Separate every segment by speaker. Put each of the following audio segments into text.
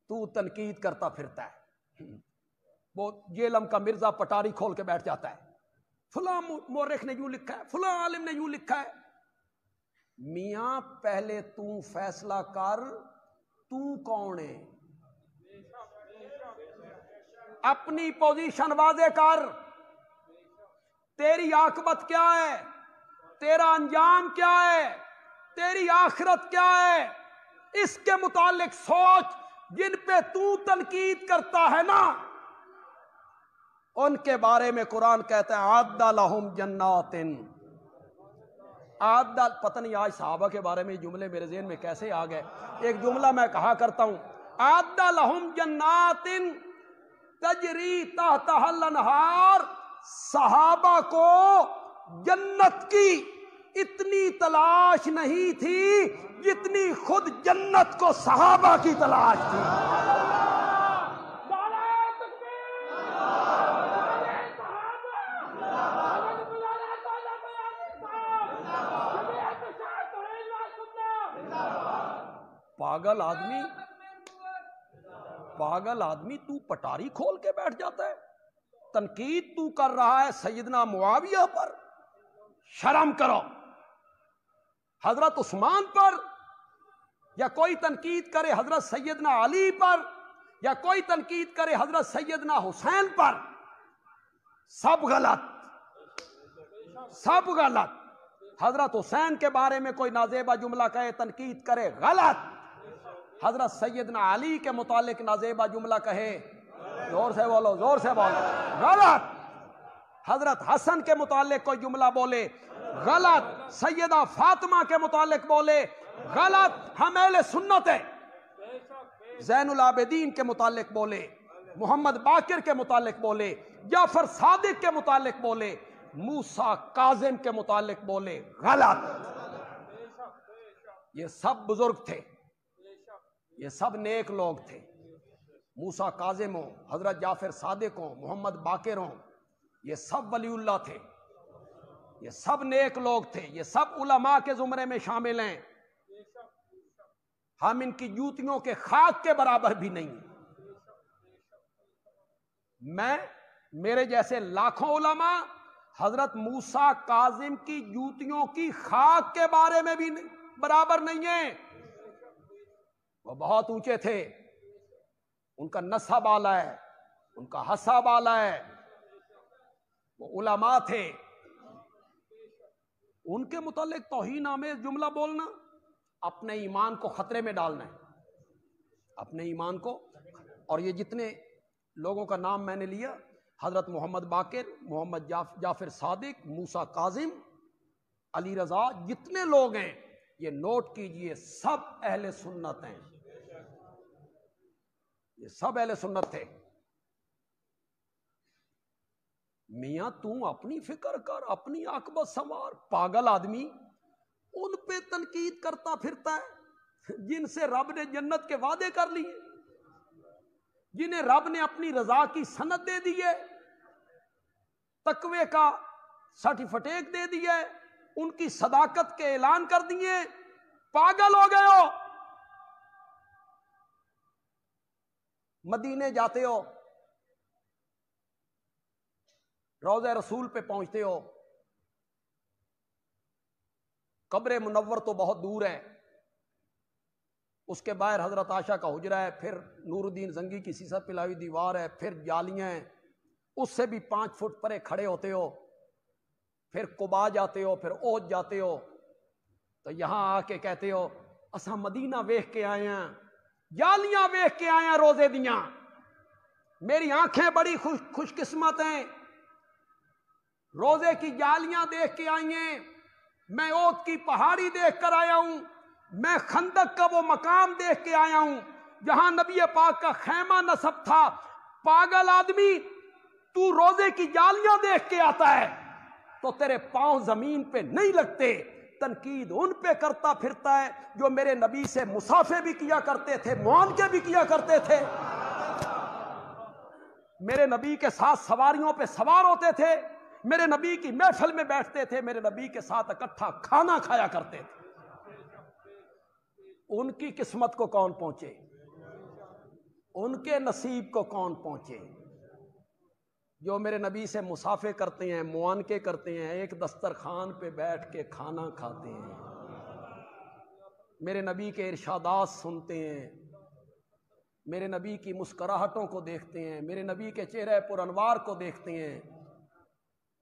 Speaker 1: تو تنقید کرتا پھرتا ہے. وہ جیلم کا مرزا پٹاری کھول کے بیٹھ جاتا ہے, فلاں مورخ نے یوں لکھا ہے, فلاں عالم نے یوں لکھا ہے. میاں پہلے تو فیصلہ کر تو کون ہے, اپنی پوزیشن واضح کر, تیری عاقبت کیا ہے, تیرا انجام کیا ہے, تیری آخرت کیا ہے, اس کے متعلق سوچ. جن پہ تو تنقید کرتا ہے نا, ان کے بارے میں قرآن کہتا ہے اعد لہم جنات. پتہ نہیں آج صحابہ کے بارے میں جملے میرے ذہن میں کیسے آ گئے. ایک جملہ میں کہا کرتا ہوں, اعد لہم جنات تجری تحتہا الانہار. صحابہ کو جنت کی اتنی تلاش نہیں تھی جتنی خود جنت کو صحابہ کی تلاش تھی. پاگل آدمی تو پٹاری کھول کے بیٹھ جاتا ہے, تنقید تو کر رہا ہے سیدنا معاویہ پر. شرم کرو. حضرت عثمان پر, یا کوئی تنقید کرے حضرت سیدنا علی پر, یا کوئی تنقید کرے حضرت سیدنا حسین پر, سب غلط, سب غلط. حضرت حسین کے بارے میں کوئی نازیبہ جملہ کہے, تنقید کرے, غلط. حضرت سیدنا علی کے متعلق نازیبہ جملہ کہے, زور سے بولو, زور سے بولو, غلط. حضرت حسن کے متعلق کوئی جملہ بولے, غلط. سیدہ فاطمہ کے متعلق بولے, غلط. ہم اہل سنت ہیں. زین العابدین کے متعلق بولے, محمد باقر کے متعلق بولے, جعفر صادق کے متعلق بولے, موسیٰ کاظم کے متعلق بولے, غلط. یہ سب بزرگ تھے, یہ سب نیک لوگ تھے. موسیٰ کاظم ہوں, حضرت جعفر صادق ہوں, محمد باقر ہوں, یہ سب ولی اللہ تھے, یہ سب نیک لوگ تھے, یہ سب علماء کے زمرے میں شامل ہیں. ہم ان کی جوتیوں کے خاک کے برابر بھی نہیں. میرے جیسے لاکھوں علماء حضرت موسیٰ کاظم کی جوتیوں کی خاک کے بارے میں بھی برابر نہیں ہیں. وہ بہت اونچے تھے, ان کا نسب اعلیٰ ہے, ان کا حسب اعلیٰ ہے, وہ علماء تھے. ان کے متعلق توہین آمیز جملہ بولنا اپنے ایمان کو خطرے میں ڈالنا ہے, اپنے ایمان کو. اور یہ جتنے لوگوں کا نام میں نے لیا, حضرت محمد باقر, محمد جعفر صادق, موسیٰ کاظم, علی رضا, جتنے لوگ ہیں یہ نوٹ کیجئے, سب اہل سنت ہیں, یہ سب اہل سنت تھے. میاں تو اپنی فکر کر, اپنی عاقبت سنوار. پاگل آدمی ان پہ تنقید کرتا پھرتا ہے جن سے رب نے جنت کے وعدے کر لیے, جنہیں رب نے اپنی رضا کی سند دے دی ہے, تقوی کا سرٹیفکیٹ دے دیا ہے, ان کی صداقت کے اعلان کر دیے. پاگل ہو گئے ہو. مدینے جاتے ہو, روضہ رسول پہ پہنچتے ہو, قبر منور تو بہت دور ہے, اس کے باہر حضرت عائشہ کا حجرہ ہے, پھر نور الدین زنگی کی سیسہ پلاوی دیوار ہے, پھر جالیاں ہیں, اس سے بھی 5 فٹ پرے کھڑے ہوتے ہو, پھر قباء جاتے ہو, پھر احد جاتے ہو, تو یہاں آ کے کہتے ہو اساں مدینہ ویکھ کے آئے ہیں, جالیاں ویکھ کے آئے ہیں روزے دیاں, میری آنکھیں بڑی خوش قسمت ہیں, روزے کی جالیاں دیکھ کے آئی ہیں, میں احد کی پہاڑی دیکھ کر آیا ہوں, میں خندق کا وہ مقام دیکھ کے آیا ہوں جہاں نبی پاک کا خیمہ نصب تھا. پاگل آدمی, تو روزے کی جالیاں دیکھ کے آتا ہے تو تیرے پاؤں زمین پہ نہیں لگتے. تنقید ان پہ کرتا پھرتا ہے جو میرے نبی سے مسافے بھی کیا کرتے تھے, معانقے بھی کیا کرتے تھے, میرے نبی کے ساتھ سواریوں پہ سوار ہوتے تھے, میرے نبی کی محفل میں بیٹھتے تھے, میرے نبی کے ساتھ اکٹھا کھانا کھایا کرتے تھے. ان کی قسمت کو کون پہنچے. ان کے نصیب کو کون پہنچے جو میرے نبی سے مسافے کرتے ہیں، معانقے کرتے ہیں، ایک دسترخوان پہ بیٹھ کے کھانا کھاتے ہیں، میرے نبی کے ارشادات سنتے ہیں، میرے نبی کی مسکراہٹوں کو دیکھتے ہیں، میرے نبی کے چہرے پر انوار کو دیکھتے ہیں۔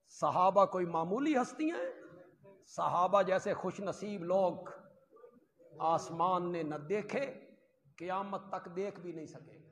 Speaker 1: صحابہ کوئی معمولی ہستیاں ہیں؟ صحابہ جیسے خوش نصیب لوگ آسمان نے نہ دیکھے، قیامت تک دیکھ بھی نہیں سکے۔